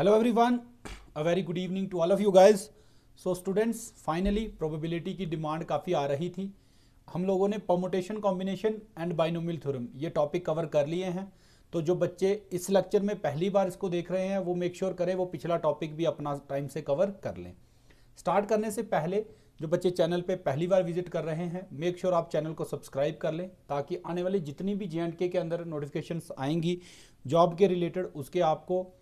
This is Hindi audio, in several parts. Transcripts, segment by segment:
Hello everyone, a very good evening to all of you guys. So students, finally probability की डिमांड काफ़ी आ रही थी. हम लोगों ने permutation combination and binomial theorem ये टॉपिक कवर कर लिए हैं. तो जो बच्चे इस लेक्चर में पहली बार इसको देख रहे हैं वो मेक श्योर करें वो पिछला टॉपिक भी अपना टाइम से कवर कर लें. स्टार्ट करने से पहले जो बच्चे चैनल पे पहली बार विजिट कर रहे हैं मेक श्योर आप चैनल को सब्सक्राइब कर लें ताकि आने वाली जितनी भी JNK के अंदर नोटिफिकेशंस आएंगी जॉब के रिलेटेड उसके आपको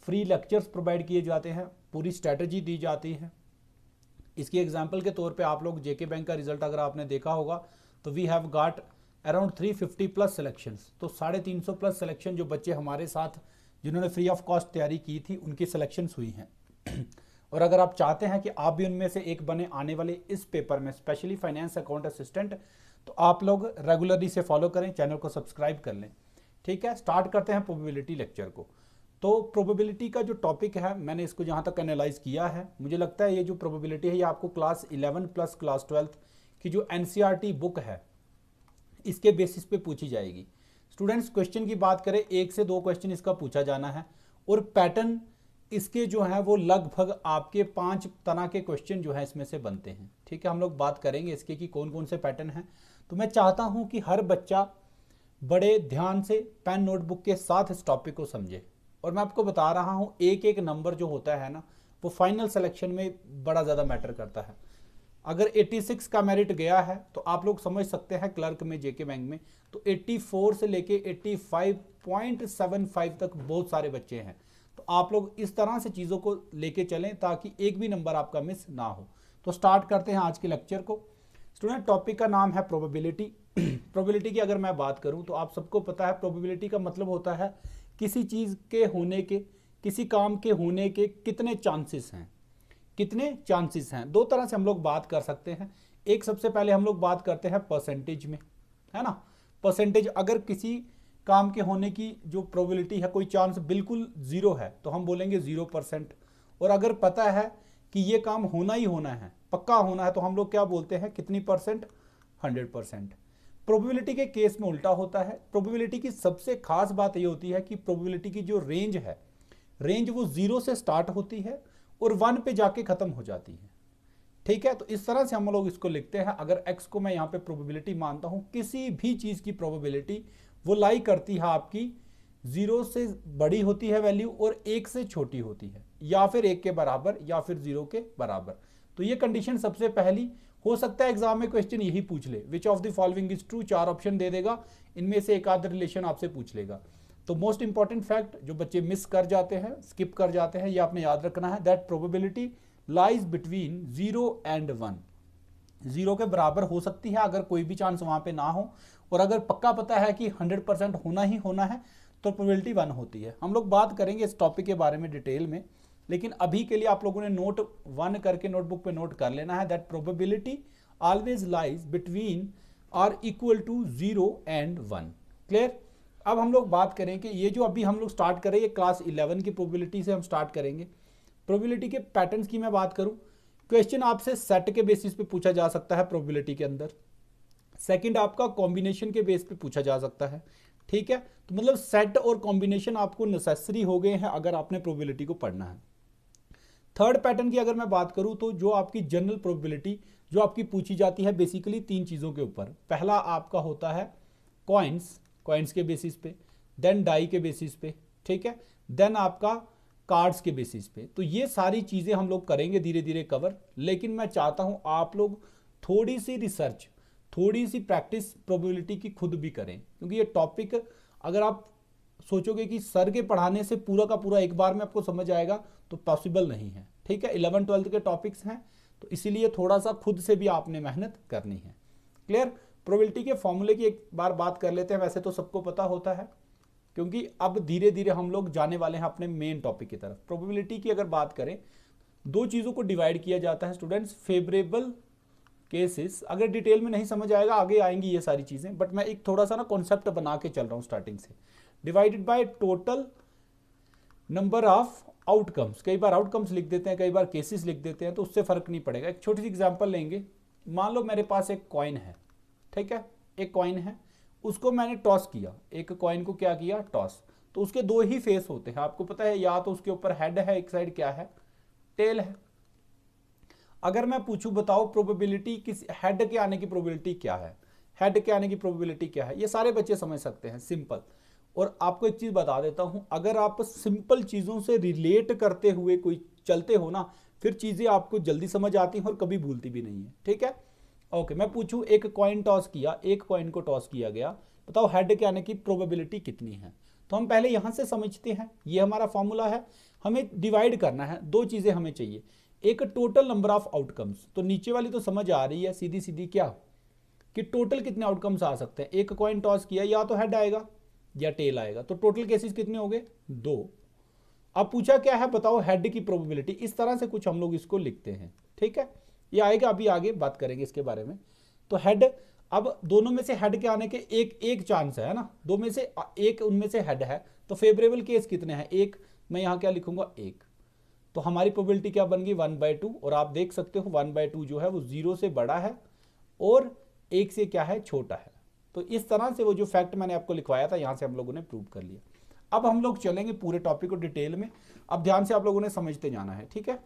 फ्री लेक्चर्स प्रोवाइड किए जाते हैं, पूरी स्ट्रैटेजी दी जाती है. इसकी एग्जांपल के तौर पे आप लोग जेके बैंक का रिजल्ट अगर आपने देखा होगा तो we have got around 350 plus selections. तो 350 प्लस सिलेक्शन जो बच्चे हमारे साथ जिन्होंने फ्री ऑफ कॉस्ट तैयारी की थी उनकी सिलेक्शंस हुई हैं. और अगर आप चाहते हैं कि आप भी उनमें से एक बने आने वाले इस पेपर में स्पेशली फाइनेंस अकाउंट असिस्टेंट तो आप लोग रेगुलरली से फॉलो करें, चैनल को सब्सक्राइब कर लें. ठीक है, स्टार्ट करते हैं प्रोबेबिलिटी लेक्चर को. तो प्रोबेबिलिटी का जो टॉपिक है मैंने इसको जहाँ तक एनालाइज किया है मुझे लगता है ये जो प्रोबेबिलिटी है ये आपको क्लास 11 प्लस क्लास 12 की जो NCERT बुक है इसके बेसिस पे पूछी जाएगी. स्टूडेंट्स क्वेश्चन की बात करें 1 से 2 क्वेश्चन इसका पूछा जाना है और पैटर्न इसके जो है वो लगभग आपके 5 तरह के क्वेश्चन जो है इसमें से बनते हैं. ठीक है, हम लोग बात करेंगे इसके कि कौन कौन से पैटर्न हैं. तो मैं चाहता हूँ कि हर बच्चा बड़े ध्यान से पेन नोटबुक के साथ इस टॉपिक को समझे. और मैं आपको बता रहा हूँ एक एक नंबर जो होता है ना वो फाइनल सिलेक्शन में बड़ा ज़्यादा मैटर करता है. अगर 86 का मेरिट गया है तो आप लोग समझ सकते हैं क्लर्क में जेके बैंक में तो 84 से लेके 85.75 तक बहुत सारे बच्चे हैं. तो आप लोग इस तरह से चीज़ों को लेके चलें ताकि एक भी नंबर आपका मिस ना हो. तो स्टार्ट करते हैं आज के लेक्चर को. स्टूडेंट टॉपिक का नाम है प्रोबेबिलिटी. प्रोबेबिलिटी की अगर मैं बात करूं तो आप सबको पता है प्रोबेबिलिटी का मतलब होता है किसी चीज़ के होने के, किसी काम के होने के कितने चांसेस हैं. कितने चांसेस हैं दो तरह से हम लोग बात कर सकते हैं. एक सबसे पहले हम लोग बात करते हैं परसेंटेज में, है ना. परसेंटेज अगर किसी काम के होने की जो प्रोबेबिलिटी है कोई चांस बिल्कुल ज़ीरो है तो हम बोलेंगे 0%. और अगर पता है कि ये काम होना ही होना है, पक्का होना है तो हम लोग क्या बोलते हैं कितनी परसेंट, 100%. प्रोबेबिलिटी के केस में उल्टा होता है. प्रोबेबिलिटी की सबसे खास बात ये होती है कि प्रोबेबिलिटी की जो रेंज है रेंज वो 0 से स्टार्ट होती है और 1 पे जाके ख़त्म हो जाती है. ठीक है, तो इस तरह से हम लोग इसको लिखते हैं. अगर x को मैं यहाँ पे प्रोबेबिलिटी मानता हूँ किसी भी चीज़ की प्रोबेबिलिटी वो लाई करती है आपकी 0 से बड़ी होती है वैल्यू और 1 से छोटी होती है या फिर 1 के बराबर या फिर 0 के बराबर. तो ये कंडीशन सबसे पहली हो सकता है एग्जाम में क्वेश्चन यही पूछ ले which of the following is true. 4 option दे देगा, इनमें से एक आध रिलेशन आपसे पूछ लेगा. तो मोस्ट इंपॉर्टेंट फैक्ट जो बच्चे मिस कर जाते हैं, स्किप कर जाते हैं, ये आपने याद रखना है that probability lies between 0 and 1. 0 के बराबर हो सकती है अगर कोई भी चांस वहां पे ना हो और अगर पक्का पता है कि 100% होना ही होना है तो प्रोबेबिलिटी 1 होती है. हम लोग बात करेंगे इस टॉपिक के बारे में डिटेल में, लेकिन अभी के लिए आप लोगों ने नोट 1 करके नोटबुक पे नोट कर लेना है that probability always lies between or equal to 0 and 1. Clear. अब हम लोग बात करें कि ये जो अभी हम लोग स्टार्ट करें ये क्लास 11 की प्रोबेबिलिटी से हम स्टार्ट करेंगे. प्रोबेबिलिटी के पैटर्न्स की मैं बात करूं, क्वेश्चन आपसे सेट के बेसिस पे पूछा जा सकता है प्रोबेबिलिटी के अंदर. सेकंड आपका कॉम्बिनेशन के बेस पे पूछा जा सकता है. ठीक है, तो मतलब सेट और कॉम्बिनेशन आपको नेसेसरी हो गए हैं अगर आपने प्रोबेबिलिटी को पढ़ना है. थर्ड पैटर्न की अगर मैं बात करूं तो जो आपकी जनरल प्रोबेबिलिटी जो आपकी पूछी जाती है बेसिकली 3 चीज़ों के ऊपर. पहला आपका होता है कॉइन्स के बेसिस पे, देन डाई के बेसिस पे, ठीक है, देन आपका कार्ड्स के बेसिस पे. तो ये सारी चीज़ें हम लोग करेंगे धीरे धीरे कवर. लेकिन मैं चाहता हूँ आप लोग थोड़ी सी रिसर्च, थोड़ी सी प्रैक्टिस प्रोबेबिलिटी की खुद भी करें क्योंकि ये टॉपिक अगर आप सोचोगे कि सर के पढ़ाने से पूरा का पूरा एक बार में आपको समझ आएगा तो पॉसिबल नहीं है. ठीक है, 11-12 के टॉपिक्स हैं तो इसीलिए थोड़ा सा खुद से भी आपने मेहनत करनी है. क्लियर. प्रोबेबिलिटी के फॉर्मूले की एक बार बात कर लेते हैं. वैसे तो सबको पता होता है क्योंकि अब धीरे धीरे हम लोग जाने वाले हैं अपने मेन टॉपिक की तरफ. प्रोबेबिलिटी की अगर बात करें 2 चीज़ों को डिवाइड किया जाता है स्टूडेंट्स. फेवरेबल केसेस अगर डिटेल में नहीं समझ आएगा आगे आएंगी ये सारी चीज़ें, बट मैं एक थोड़ा सा ना कॉन्सेप्ट बना के चल रहा हूँ स्टार्टिंग से. Divided by total number of outcomes. कई बार आउटकम्स लिख देते हैं, कई बार केसेस लिख देते हैं, तो उससे फर्क नहीं पड़ेगा. एक छोटी सी एग्जांपल लेंगे. मान लो मेरे पास एक कॉइन है, ठीक है, एक कॉइन है, उसको मैंने टॉस किया. एक कॉइन को क्या किया, टॉस. तो उसके दो ही फेस होते हैं, आपको पता है, या तो उसके ऊपर हेड है, एक साइड क्या है, टेल है। अगर मैं पूछूं बताओ प्रोबेबिलिटी किस हेड के आने की प्रोबेबिलिटी क्या है, हेड के आने की प्रोबेबिलिटी क्या है, ये सारे बच्चे समझ सकते हैं, सिंपल। और आपको एक चीज बता देता हूं, अगर आप सिंपल चीजों से रिलेट करते हुए कोई चलते हो ना, फिर चीजें आपको जल्दी समझ आती हैं और कभी भूलती भी नहीं है, ठीक है। ओके, मैं पूछूं एक कॉइन टॉस किया, एक कॉइन को टॉस किया गया, बताओ हेड के आने की प्रोबेबिलिटी कितनी है। तो हम पहले यहां से समझते हैं, ये हमारा फॉर्मूला है, हमें डिवाइड करना है, दो चीजें हमें चाहिए, एक टोटल नंबर ऑफ आउटकम्स, तो नीचे वाली तो समझ आ रही है सीधी सीधी, क्या कि टोटल कितने आउटकम्स आ सकते हैं। एक कॉइन टॉस किया, या तो हेड आएगा या टेल आएगा, तो टोटल केसेस कितने हो गए, 2। अब पूछा क्या है, बताओ हेड की प्रोबेबिलिटी, इस तरह से कुछ हम लोग इसको लिखते हैं, ठीक है, ये आएगा, अभी आगे बात करेंगे इसके बारे में। तो हेड, अब दोनों में से हेड के आने के एक एक चांस है ना, दो में से एक उनमें से हेड है, तो फेवरेबल केस कितने हैं, एक, मैं यहां क्या लिखूंगा, एक। तो हमारी प्रोबेबिलिटी क्या बन गई, 1/2, और आप देख सकते हो 1/2 जो है वो 0 से बड़ा है और 1 से क्या है, छोटा है। तो इस तरह से वो जो फैक्ट मैंने आपको लिखवाया था, यहां से हम लोगों ने प्रूव कर लिया। अब हम लोग चलेंगे पूरे टॉपिक को डिटेल में, अब ध्यान से आप लोगों ने समझते जाना है, ठीक है।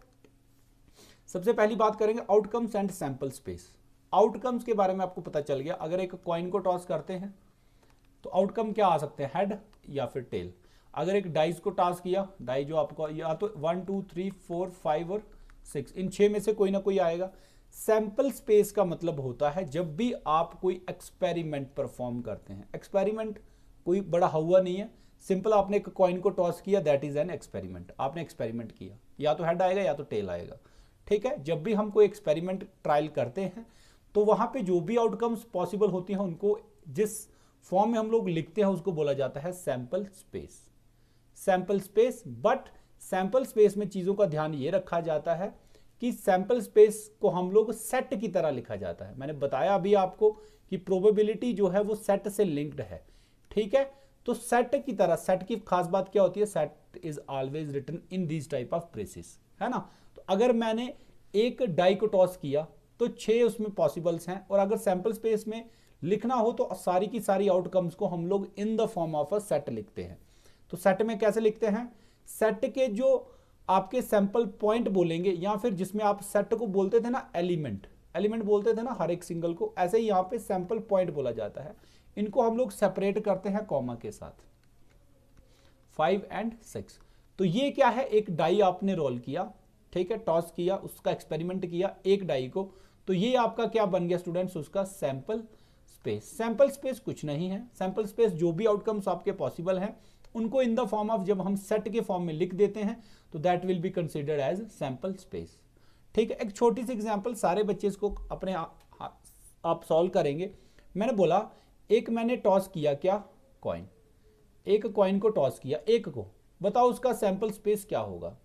सबसे पहली बात करेंगे outcomes and sample space. Outcomes के बारे में आपको पता चल गया, अगर एक कॉइन को टॉस करते हैं तो आउटकम क्या आ सकते हैं, हेड या फिर टेल। अगर एक डाइस को टॉस किया, डाई जो आपको या तो 1 2 3 4 5 और 6, इन 6 में से कोई ना कोई आएगा। सैंपल स्पेस का मतलब होता है जब भी आप कोई एक्सपेरिमेंट परफॉर्म करते हैं, एक्सपेरिमेंट कोई बड़ा हुआ नहीं है, सिंपल आपने एक कॉइन को टॉस किया, दैट इज एन एक्सपेरिमेंट, आपने एक्सपेरिमेंट किया, या तो हेड आएगा या तो टेल आएगा, ठीक है। जब भी हम कोई एक्सपेरिमेंट ट्रायल करते हैं तो वहां पे जो भी आउटकम्स पॉसिबल होती हैं उनको जिस फॉर्म में हम लोग लिखते हैं उसको बोला जाता है sample space, sample space. But sample space में चीजों का ध्यान ये रखा जाता है कि सैंपल स्पेस को हम लोग सेट की तरह लिखा जाता है। मैंने बताया अभी आपको कि प्रोबेबिलिटी जो है वो सेट से लिंक्ड है, ठीक है। तो सेट की तरह, सेट की खास बात क्या होती है, set is always written in this type of braces, है ना। तो अगर मैंने एक डाई को टॉस किया तो 6 उसमें पॉसिबल्स हैं, और अगर सैंपल स्पेस में लिखना हो तो सारी की सारी आउटकम्स को हम लोग in the form of a set लिखते हैं। तो सेट में कैसे लिखते हैं, सेट के जो आपके सैंपल पॉइंट बोलेंगे, या फिर जिसमें आप सेट को बोलते थे ना एलिमेंट, एलिमेंट बोलते थे ना हर एक सिंगल को, ऐसे ही यहां पे सैंपल पॉइंट बोला जाता है। इनको हम लोग सेपरेट करते हैं कॉमा के साथ, 5 और 6। तो ये क्या है, एक डाई आपने रोल किया, ठीक है, टॉस किया, उसका एक्सपेरिमेंट किया एक डाई को, तो ये आपका क्या बन गया स्टूडेंट्स, उसका सैंपल स्पेस। सैंपल स्पेस कुछ नहीं है, सैंपल स्पेस जो भी आउटकम्स आपके पॉसिबल हैं उनको इन द फॉर्म ऑफ, जब हम सेट के फॉर्म में लिख देते हैं तो that will be considered as sample space, ठीक है। एक छोटी सी एग्जांपल, सारे बच्चे इसको अपने आप सॉल्व करेंगे। मैंने बोला एक मैंने टॉस किया क्या, कॉइन, एक कॉइन को टॉस किया, एक को, बताओ उसका सैंपल स्पेस क्या होगा,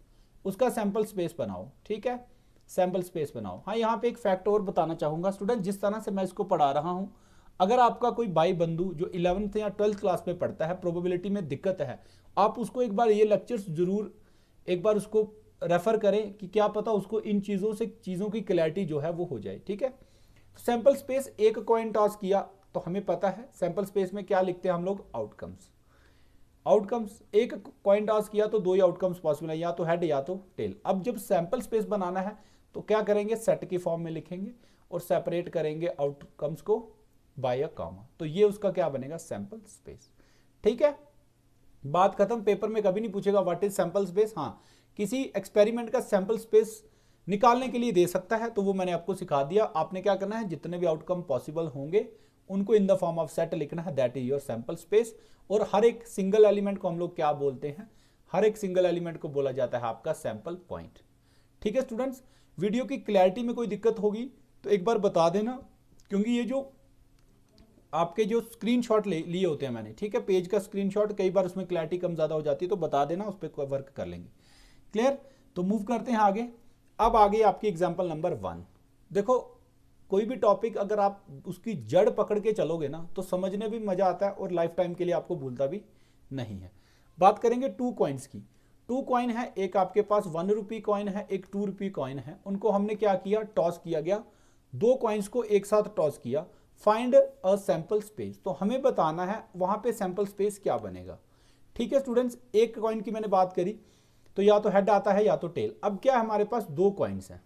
उसका सैंपल स्पेस बनाओ, ठीक है, सैंपल स्पेस बनाओ। हाँ, यहाँ पे एक फैक्ट और बताना चाहूंगा स्टूडेंट, जिस तरह से मैं इसको पढ़ा रहा हूं, अगर आपका कोई भाई बंधु जो 11th या 12th क्लास में पढ़ता है, प्रोबेबिलिटी में दिक्कत है, आप उसको एक बार ये लेक्चर्स जरूर एक बार उसको रेफर करें कि क्या पता उसको इन चीज़ों से, चीज़ों की क्लैरिटी जो है वो हो जाए, ठीक है। सैंपल स्पेस, एक कॉइन टॉस किया तो हमें पता है सैंपल स्पेस में क्या लिखते हैं हम लोग, आउटकम्स। आउटकम्स, एक कॉइन टॉस किया तो 2 ही आउटकम्स पॉसिबल है, या तो हेड या तो टेल। अब जब सैंपल स्पेस बनाना है तो क्या करेंगे, सेट की फॉर्म में लिखेंगे और सेपरेट करेंगे आउटकम्स को बाय अ कॉमा, तो ये उसका क्या बनेगा, सैंपल स्पेस, ठीक है। बात खत्म। पेपर में कभी नहीं पूछेगा व्हाट इज सैंपल स्पेस। हाँ, किसी एक्सपेरिमेंट का सैंपल स्पेस निकालने के लिए दे सकता है, तो वो मैंने आपको सिखा दिया। आपने क्या करना है, जितने भी आउटकम पॉसिबल होंगे उनको in the form of set लिखना है, that is your sample space. और हर एक सिंगल एलिमेंट को हम लोग क्या बोलते हैं, हर एक सिंगल एलिमेंट को बोला जाता है आपका सैंपल पॉइंट, ठीक है स्टूडेंट्स। वीडियो की क्लैरिटी में कोई दिक्कत होगी तो एक बार बता देना, क्योंकि ये जो आपके जो स्क्रीनशॉट लिए होते हैं मैंने, ठीक है, पेज का स्क्रीनशॉट, कई बार उसमें क्लैरिटी कम ज़्यादा हो जाती है, तो बता देना, उस पर वर्क कर लेंगे। क्लियर। तो मूव करते हैं आगे। अब आगे आपकी एग्जांपल नंबर 1। देखो, कोई भी टॉपिक अगर आप उसकी जड़ पकड़ के चलोगे ना तो समझने भी मजा आता है और लाइफ टाइम के लिए आपको भूलता भी नहीं है। बात करेंगे 2 कॉइन्स की। 2 कॉइन है, एक आपके पास 1 रुपी कॉइन है, एक 2 रुपी कॉइन है। उनको हमने क्या किया, टॉस किया गया, 2 कॉइन्स को एक साथ टॉस किया। फाइंड अ सैंपल स्पेस, तो हमें बताना है वहां पे सैंपल स्पेस क्या बनेगा, ठीक है स्टूडेंट्स, एक कॉइन की मैंने बात करी तो या तो हेड आता है या तो टेल। अब क्या है, हमारे पास दो कॉइन्स हैं,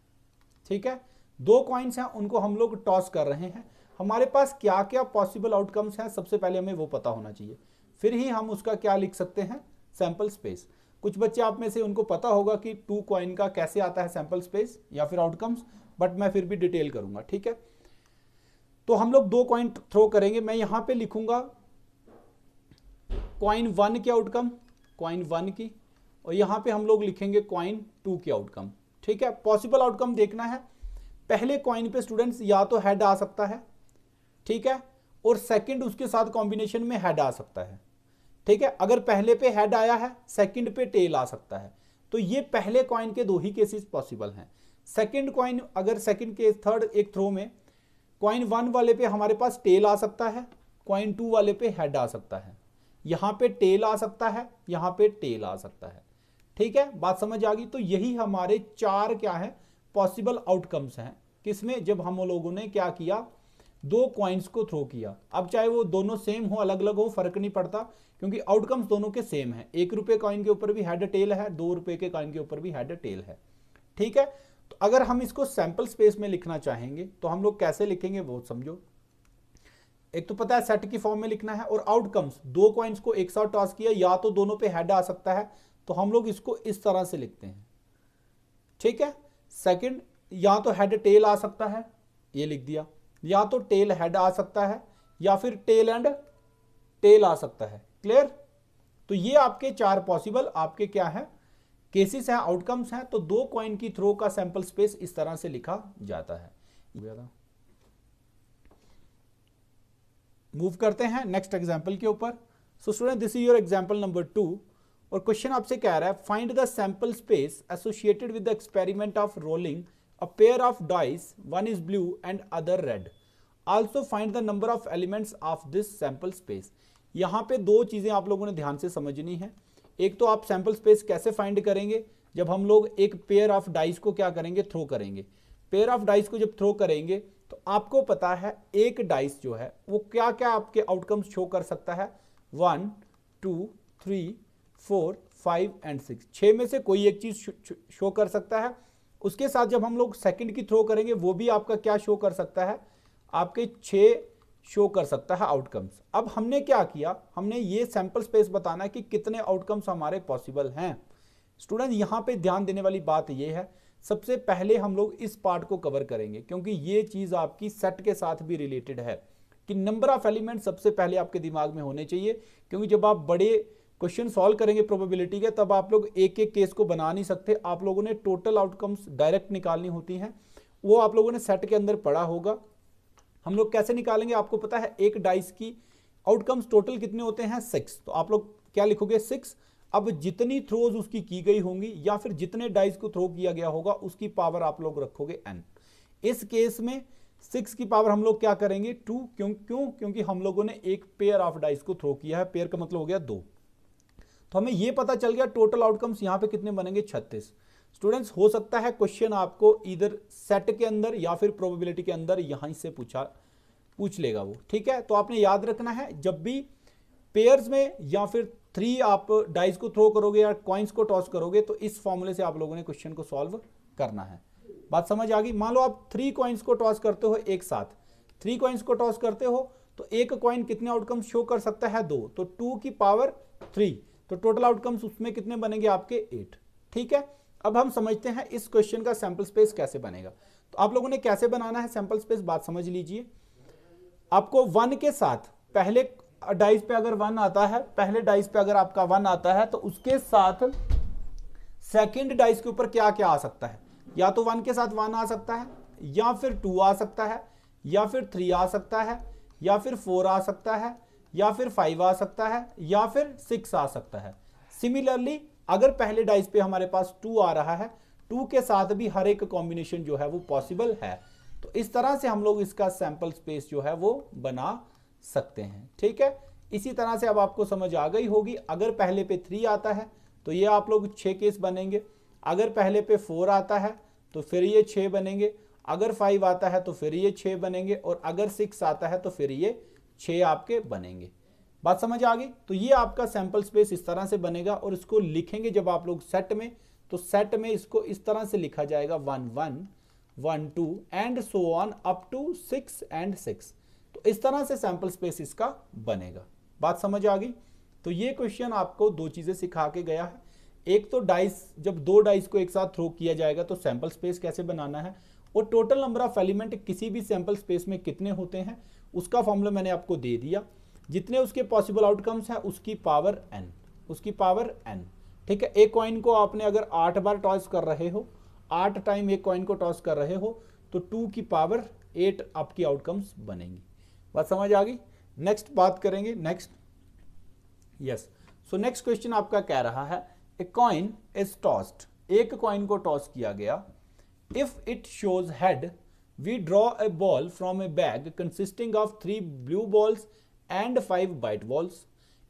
ठीक है, दो कॉइन्स हैं, उनको हम लोग टॉस कर रहे हैं। हमारे पास क्या क्या पॉसिबल आउटकम्स हैं, सबसे पहले हमें वो पता होना चाहिए, फिर ही हम उसका क्या लिख सकते हैं, सैंपल स्पेस। कुछ बच्चे आप में से उनको पता होगा कि टू कॉइन का कैसे आता है सैंपल स्पेस या फिर आउटकम्स, बट मैं फिर भी डिटेल करूंगा, ठीक है। तो हम लोग दो कॉइन थ्रो करेंगे, मैं यहां पे लिखूंगा कॉइन 1 की आउटकम, कॉइन 1 की, और यहां पे हम लोग लिखेंगे कॉइन 2 की आउटकम, ठीक है। पॉसिबल आउटकम देखना है, पहले कॉइन पे स्टूडेंट्स या तो हेड आ सकता है, ठीक है, और सेकंड उसके साथ कॉम्बिनेशन में हेड आ सकता है, ठीक है। अगर पहले पे हेड आया है, सेकंड पे टेल आ सकता है, तो ये पहले कॉइन के दो ही केसेस पॉसिबल हैं। सेकंड कॉइन, अगर सेकंड केस, थर्ड एक थ्रो में कॉइन 1 वाले पे हमारे पास टेल आ सकता है, कॉइन 2 वाले पे हेड आ सकता है, यहां पे टेल आ सकता है, यहां पे टेल आ सकता है, ठीक है, बात समझ आ गई। तो यही हमारे चार क्या है, पॉसिबल आउटकम्स हैं, किसमें, जब हम लोगों ने क्या किया, दो कॉइन्स को थ्रो किया। अब चाहे वो दोनों सेम हो अलग अलग हो, फर्क नहीं पड़ता, क्योंकि आउटकम्स दोनों के सेम है। 1 रुपए कॉइन के ऊपर भी हेड टेल है, 2 रुपए के कॉइन के ऊपर भी हेड टेल है, ठीक है। तो अगर हम इसको सैंपल स्पेस में लिखना चाहेंगे तो हम लोग कैसे लिखेंगे वो समझो। एक तो पता है सेट की फॉर्म में लिखना है, और आउटकम्स, दो कॉइन्स को एक साथ टॉस किया, या तो दोनों पे हेड आ सकता है, तो हम लोग इसको इस तरह से लिखते हैं, ठीक है। सेकंड, या तो हेड टेल आ सकता है, ये लिख दिया, या तो टेल हेड आ सकता है, या फिर टेल एंड टेल आ सकता है, क्लियर। तो ये आपके चार पॉसिबल आपके क्या है, केसेस हैं, आउटकम्स हैं। तो दो कॉइन की थ्रो का सैंपल स्पेस इस तरह से लिखा जाता है। मूव करते हैं नेक्स्ट एग्जांपल के ऊपर। So student, this is your example number 2, और क्वेश्चन आपसे कह रहा है find the sample space associated with the experiment of rolling a pair of dice, one is blue and other red, also find the number of elements of this sample space. यहां पे दो चीजें आप लोगों ने ध्यान से समझनी है। एक तो आप सैंपल स्पेस कैसे फाइंड करेंगे, जब हम लोग एक पेयर ऑफ डाइस को क्या करेंगे, थ्रो करेंगे। पेयर ऑफ डाइस को जब थ्रो करेंगे तो आपको पता है एक डाइस जो है वो क्या क्या आपके आउटकम्स शो कर सकता है, 1 2 3 4 5 एंड 6, 6 में से कोई एक चीज शो कर सकता है। उसके साथ जब हम लोग सेकंड की थ्रो करेंगे वो भी आपका क्या शो कर सकता है, आपके 6 शो कर सकता है आउटकम्स। अब हमने क्या किया, हमने ये सैंपल स्पेस बताना है कि कितने आउटकम्स हमारे पॉसिबल हैं। स्टूडेंट, यहां पे ध्यान देने वाली बात ये है, सबसे पहले हम लोग इस पार्ट को कवर करेंगे, क्योंकि ये चीज आपकी सेट के साथ भी रिलेटेड है कि नंबर ऑफ एलिमेंट सबसे पहले आपके दिमाग में होने चाहिए। क्योंकि जब आप बड़े क्वेश्चन सॉल्व करेंगे प्रोबेबिलिटी के, तब आप लोग एक एक केस को बना नहीं सकते, आप लोगों ने टोटल आउटकम्स डायरेक्ट निकालनी होती हैं, वो आप लोगों ने सेट के अंदर पढ़ा होगा। हम लोग कैसे निकालेंगे, आपको पता है एक डाइस की आउटकम्स टोटल कितने होते हैं, 6, तो आप लोग क्या लिखोगे, 6। अब जितनी थ्रोज उसकी की गई होंगी या फिर जितने डाइस को थ्रो किया गया होगा उसकी पावर आप लोग रखोगे n। इस केस में 6 की पावर हम लोग क्या करेंगे, 2। क्योंकि हम लोगों ने एक पेयर ऑफ डाइस को थ्रो किया है, पेयर का मतलब हो गया 2। तो हमें यह पता चल गया टोटल आउटकम्स यहां पे कितने बनेंगे, 36। स्टूडेंट्स, हो सकता है क्वेश्चन आपको इधर सेट के अंदर या फिर प्रोबेबिलिटी के अंदर यहां से पूछ लेगा वो, ठीक है। तो आपने याद रखना है, जब भी पेयर्स में या फिर 3 आप डाइस को थ्रो करोगे या कॉइन्स को टॉस करोगे तो इस फॉर्मूले से आप लोगों ने क्वेश्चन को सॉल्व करना है। बात समझ आ गई। मान लो आप 3 कॉइन्स को टॉस करते हो एक साथ, 3 कॉइन्स को टॉस करते हो तो एक कॉइन कितने आउटकम्स शो कर सकता है, 2, तो 2 की पावर 3, तो टोटल आउटकम्स उसमें कितने बनेंगे आपके, 8, ठीक है। अब हम समझते हैं इस क्वेश्चन का सैंपल स्पेस कैसे बनेगा। तो आप लोगों ने कैसे बनाना है सैंपल स्पेस, बात समझ लीजिए। आपको 1 के साथ, पहले डाइस पे अगर 1 आता है, पहले डाइस पे अगर आपका 1 आता है तो उसके साथ सेकंड डाइस के ऊपर क्या क्या आ सकता है, या तो 1 के साथ 1 आ सकता है, या फिर 2 आ सकता है, या फिर 3 आ सकता है, या फिर 4 आ सकता है, या फिर 5 आ सकता है, या फिर 6 आ सकता है। सिमिलरली अगर पहले डाइस पे हमारे पास 2 आ रहा है, 2 के साथ भी हर एक कॉम्बिनेशन जो है वो पॉसिबल है। तो इस तरह से हम लोग इसका सैंपल स्पेस जो है वो बना सकते हैं, ठीक है। इसी तरह से अब आपको समझ आ गई होगी, अगर पहले पे 3 आता है तो ये आप लोग 6 केस बनेंगे, अगर पहले पे 4 आता है तो फिर ये 6 बनेंगे, अगर 5 आता है तो फिर ये 6 बनेंगे, और अगर 6 आता है तो फिर ये 6 आपके बनेंगे, बात समझ आ गई। तो ये आपका सैंपल स्पेस इस तरह से बनेगा और इसको लिखेंगे जब आप लोग सेट में, तो सेट में इसको इस तरह से लिखा जाएगा 1 1 1 2 and so on up to 6 and 6। तो इस तरह से सैंपल स्पेस इसका बनेगा। बात समझ आ गई। तो ये क्वेश्चन आपको दो चीजें सिखा के गया है। एक तो डाइस, जब दो डाइस को एक साथ थ्रो किया जाएगा तो सैंपल स्पेस कैसे बनाना है, और टोटल नंबर ऑफ एलिमेंट किसी भी सैंपल स्पेस में कितने होते हैं उसका फॉर्मूला मैंने आपको दे दिया। जितने उसके पॉसिबल आउटकम्स हैं उसकी पावर n, उसकी पावर n। ठीक है, एक कॉइन को आपने अगर 8 बार टॉस कर रहे हो, 8 टाइम एक कॉइन को टॉस कर रहे हो, तो 2 की पावर 8 आपकी आउटकम्स बनेंगी। बात समझ आ गई। नेक्स्ट बात करेंगे। Next, yes, so next question आपका कह रहा है ए कॉइन इज टॉस्ड, एक कॉइन को टॉस किया गया। If it shows head we draw a ball from a bag consisting of 3 blue balls and 5 white balls.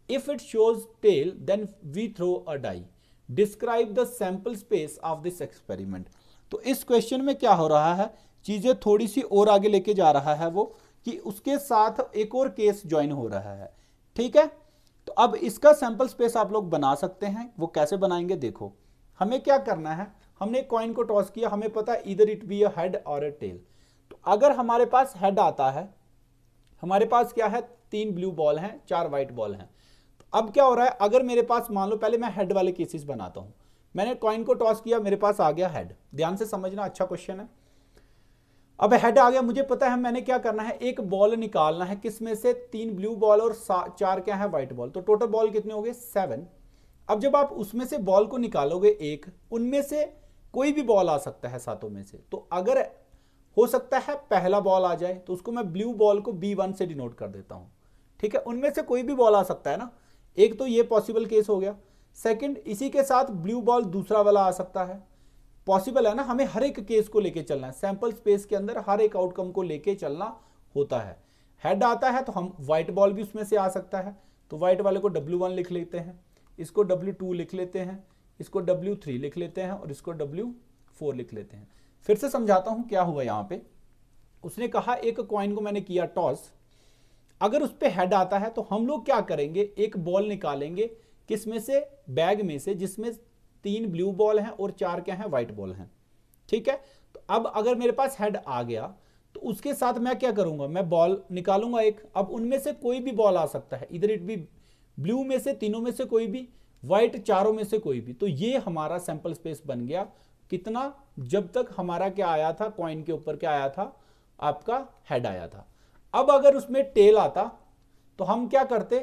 If it shows tail, then we throw a die. Describe the sample space of this experiment. तो इस क्वेश्चन में क्या हो रहा है, चीजें थोड़ी सी और आगे लेके जा रहा है वो, कि उसके साथ एक और केस ज्वाइन हो रहा है। ठीक है, तो अब इसका सैंपल स्पेस आप लोग बना सकते हैं। वो कैसे बनाएंगे देखो, हमें क्या करना है, हमने कॉइन को टॉस किया, हमें पता है इधर इट बी अ हेड और अ टेल। तो अगर हमारे पास हेड आता है, हमारे पास क्या है, 3 ब्लू बॉल हैं, 4 व्हाइट बॉल हैं। तो अब क्या हो रहा है, अगर मेरे पास, मान लो पहले मैं हेड वाले केसेस बनाता हूं। मैंने कॉइन को टॉस किया, मेरे पास आ गया हेड। ध्यान से समझना, अच्छा क्वेश्चन है। अब हेड आ गया, मुझे पता है मैंने क्या करना है, एक बॉल निकालना है, किसमें से, 3 ब्लू बॉल और 4 क्या है, व्हाइट बॉल। तो टोटल बॉल कितने हो गए, 7। अब जब आप उसमें से बॉल को निकालोगे एक, उनमें से कोई भी बॉल आ सकता है सातों में से। तो अगर हो सकता है पहला बॉल आ जाए, तो उसको मैं ब्लू बॉल को B1 से डिनोट कर देता हूं। ठीक है, उनमें से कोई भी बॉल आ सकता है ना, एक तो ये पॉसिबल केस हो गया। सेकंड, इसी के साथ ब्लू बॉल दूसरा वाला आ सकता है, पॉसिबल है ना। हमें हर एक केस को लेके चलना है, सैंपल स्पेस के अंदर हर एक आउटकम को लेके चलना होता है। हेड आता है तो हम व्हाइट बॉल भी उसमें से आ सकता है, तो व्हाइट वाले को W1 लिख लेते हैं, इसको W2 लिख लेते हैं, इसको W3 लिख लेते हैं और इसको W4 लिख लेते हैं। फिर से समझाता हूं क्या हुआ यहां पे। उसने कहा एक कॉइन को मैंने किया टॉस, अगर उस पे हेड आता है तो हम लोग क्या करेंगे, एक बॉल निकालेंगे, किसमें से, बैग में से, जिसमें 3 ब्लू बॉल हैं और 4 क्या हैं, व्हाइट बॉल हैं। ठीक है, तो अब अगर मेरे पास हेड आ गया तो उसके साथ मैं क्या करूंगा, मैं बॉल निकालूंगा एक। अब उनमें से कोई भी बॉल आ सकता है, इधर इट भी ब्लू में से, तीनों में से कोई भी, व्हाइट चारों में से कोई भी। तो ये हमारा सैंपल स्पेस बन गया। कितना, जब तक हमारा क्या आया था, कॉइन के ऊपर क्या आया था, आपका हेड आया था। अब अगर उसमें टेल आता तो हम क्या करते,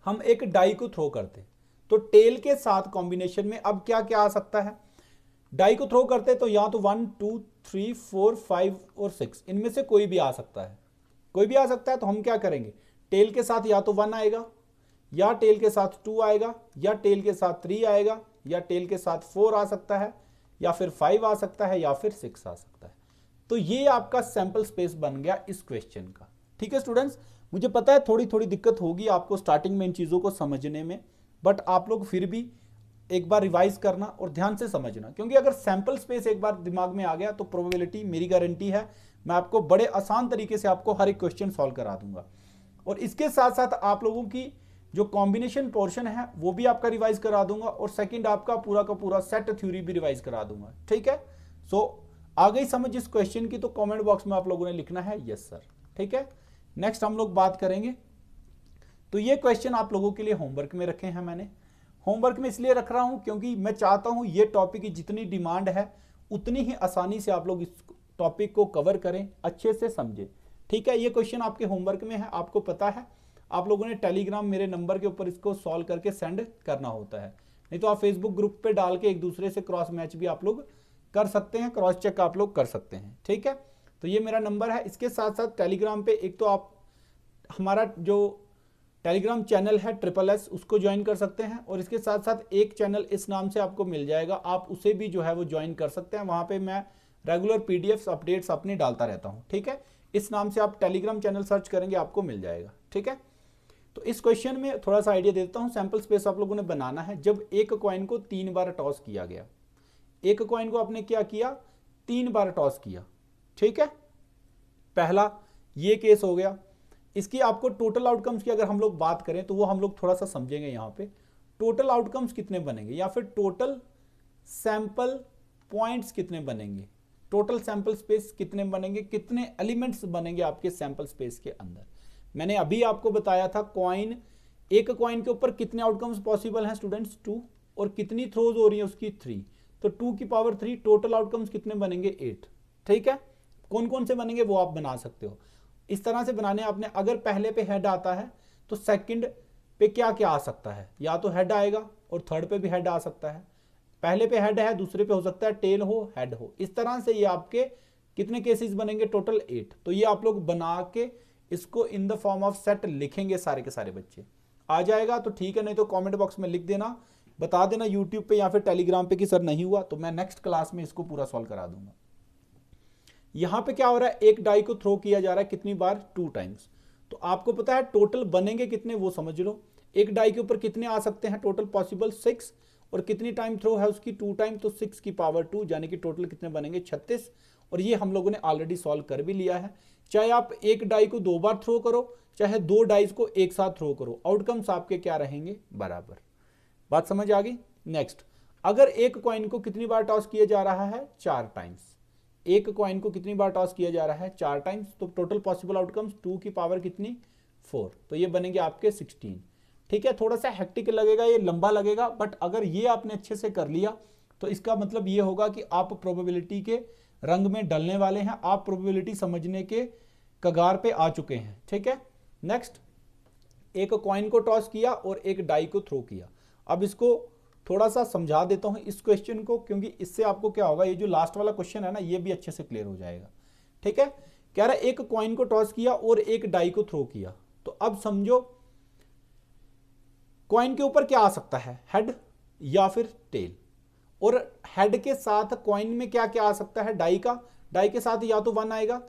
हम एक डाई को थ्रो करते। तो टेल के साथ कॉम्बिनेशन में अब क्या क्या आ सकता है, डाई को थ्रो करते तो यहां तो 1 2 3 4 5 और 6, इनमें से कोई भी आ सकता है, कोई भी आ सकता है। तो हम क्या करेंगे, टेल के साथ या तो 1 आएगा, या टेल के साथ 2 आएगा, या टेल के साथ 3 आएगा, या टेल के साथ 4 आ सकता है, या फिर 5 आ सकता है, या फिर 6 आ सकता है। तो ये आपका सैंपल स्पेस बन गया इस क्वेश्चन का। ठीक है स्टूडेंट्स, मुझे पता है थोड़ी थोड़ी दिक्कत होगी आपको स्टार्टिंग में इन चीज़ों को समझने में, बट आप लोग फिर भी एक बार रिवाइज करना और ध्यान से समझना, क्योंकि अगर सैंपल स्पेस एक बार दिमाग में आ गया तो प्रोबेबिलिटी, मेरी गारंटी है, मैं आपको बड़े आसान तरीके से आपको हर एक क्वेश्चन सॉल्व करा दूंगा। और इसके साथ साथ आप लोगों की जो कॉम्बिनेशन पोर्शन है वो भी आपका रिवाइज करा दूंगा, और सेकंड आपका पूरा का पूरा सेट थ्योरी भी रिवाइज करा दूंगा। ठीक है, सो आ गई समझ इस क्वेश्चन की, तो कमेंट बॉक्स में आप लोगों ने लिखना है यस सर। ठीक है, नेक्स्ट हम लोग बात करेंगे। तो ये क्वेश्चन आप लोगों के लिए होमवर्क में रखे हैं मैंने। होमवर्क में इसलिए रख रहा हूं क्योंकि मैं चाहता हूं ये टॉपिक की जितनी डिमांड है उतनी ही आसानी से आप लोग इस टॉपिक को कवर करें, अच्छे से समझें। ठीक है, ये क्वेश्चन आपके होमवर्क में है, आपको पता है। आप लोगों ने टेलीग्राम मेरे नंबर के ऊपर इसको सॉल्व करके सेंड करना होता है, नहीं तो आप फेसबुक ग्रुप पे डाल के एक दूसरे से क्रॉस मैच भी आप लोग कर सकते हैं, क्रॉस चेक आप लोग कर सकते हैं। ठीक है, तो ये मेरा नंबर है। इसके साथ साथ टेलीग्राम पे एक तो आप हमारा जो टेलीग्राम चैनल है SSS, उसको ज्वाइन कर सकते हैं, और इसके साथ साथ एक चैनल इस नाम से आपको मिल जाएगा, आप उसे भी जो है वो ज्वाइन कर सकते हैं। वहाँ पे मैं रेगुलर PDFs अपडेट्स अपनी डालता रहता हूँ। ठीक है, इस नाम से आप टेलीग्राम चैनल सर्च करेंगे, आपको मिल जाएगा। ठीक है, तो इस क्वेश्चन में थोड़ा सा आइडिया देता हूँ। सैंपल स्पेस आप लोगों ने बनाना है जब एक कॉइन को 3 बार टॉस किया गया। एक कॉइन को आपने क्या किया, 3 बार टॉस किया। ठीक है, पहला ये केस हो गया। इसकी आपको टोटल आउटकम्स की अगर हम लोग बात करें तो वो हम लोग थोड़ा सा समझेंगे यहाँ पे। टोटल आउटकम्स कितने बनेंगे या फिर टोटल सैंपल पॉइंट्स कितने बनेंगे, टोटल सैंपल स्पेस कितने बनेंगे, कितने एलिमेंट्स बनेंगे आपके सैंपल स्पेस के अंदर। मैंने अभी आपको बताया था कॉइन, एक कॉइन के ऊपर कितने आउटकम्स पॉसिबल हैं स्टूडेंट्स 2, और कितनी थ्रोज हो रही है उसकी 3, तो 2 की पावर 3, टोटल आउटकम्स कितने बनेंगे 8। ठीक है, कौन कौन से बनेंगे वो आप बना सकते हो। इस तरह से बनाने आपने, अगर पहले पे हेड आता है तो सेकंड पे क्या क्या आ सकता है, या तो हेड आएगा और थर्ड पे भी हेड आ सकता है। पहले पे हेड है, दूसरे पे हो सकता है टेल हो, हेड हो। इस तरह से ये आपके कितने केसेस बनेंगे, टोटल 8। तो ये आप लोग बना के इसको in the form of set लिखेंगे सारे के सारे बच्चे। आ जाएगा तो ठीक है, नहीं तो कमेंट बॉक्स में लिख देना, बता देना यूट्यूब पे या फिर टेलीग्राम पे कि सर नहीं हुआ, तो मैं नेक्स्ट क्लास में इसको पूरा सॉल्व करा दूंगा। यहां पे क्या हो रहा है, एक डाई को थ्रो किया जा रहा है कितनी बार, 2 टाइम्स। तो आपको पता है टोटल बनेंगे कितने वो समझ लो। एक डाई के ऊपर कितने आ सकते हैं टोटल पॉसिबल 6, और कितनी टाइम थ्रो है उसकी 2 टाइम, तो 6 की पावर 2, यानी कि टोटल कितने बनेंगे 36। और ये हम लोगों ने ऑलरेडी सॉल्व कर भी लिया है। चाहे आप एक डाई को 2 बार थ्रो करो, चाहे 2 डाइस को एक साथ थ्रो करो, आउटकम्स आपके क्या रहेंगे, बराबर। बात समझ आ गई। नेक्स्ट, अगर एक कॉइन को कितनी बार टॉस किया जा रहा है, 4 टाइम्स। एक कॉइन को कितनी बार टॉस किया जा रहा है, 4 टाइम्स, तो टोटल पॉसिबल आउटकम्स 2 की पावर कितनी, 4, तो ये बनेंगे आपके 16। ठीक है, थोड़ा सा हेक्टिक लगेगा, ये लंबा लगेगा, बट अगर ये आपने अच्छे से कर लिया तो इसका मतलब ये होगा कि आप प्रोबेबिलिटी के रंग में डलने वाले हैं, आप प्रोबेबिलिटी समझने के कगार पे आ चुके हैं। ठीक है, नेक्स्ट, एक कॉइन को टॉस किया और एक डाई को थ्रो किया। अब इसको थोड़ा सा समझा देता हूं इस क्वेश्चन को, क्योंकि इससे आपको क्या होगा, ये जो लास्ट वाला क्वेश्चन है ना, ये भी अच्छे से क्लियर हो जाएगा। ठीक है, कह रहा है एक कॉइन को टॉस किया और एक डाई को थ्रो किया। तो अब समझो कॉइन के ऊपर क्या आ सकता है, हेड या फिर टेल, और हेड के साथ कॉइन में क्या क्या आ सकता है, डाई का, डाई के साथ या तो 1 आएगा,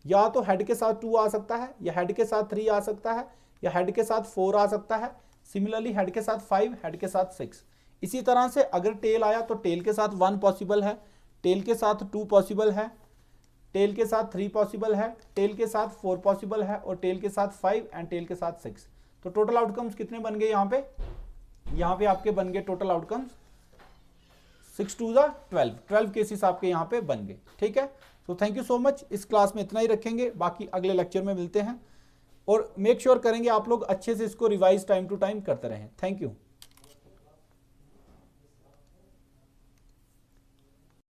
या तो हेड के साथ 2 आ सकता है, या हेड के साथ 3 आ सकता है, या हेड के साथ 4 आ सकता है। सिमिलरली हेड के साथ 5, हेड के साथ 6। इसी तरह से अगर टेल आया तो टेल के साथ 1 पॉसिबल है, टेल के साथ 2 पॉसिबल है, टेल के साथ 3 पॉसिबल है, टेल के साथ 4 पॉसिबल है, और टेल के साथ 5 एंड टेल के साथ 6। तो टोटल आउटकम्स कितने बन गए यहाँ पे आपके बन गए टोटल आउटकम्स 6 टू 12 केसेस आपके यहाँ पे बन गए। ठीक है, तो थैंक यू सो मच। इस क्लास में इतना ही रखेंगे, बाकी अगले लेक्चर में मिलते हैं, और मेक श्योर करेंगे आप लोग अच्छे से इसको रिवाइज टाइम टू टाइम करते रहें। Thank you.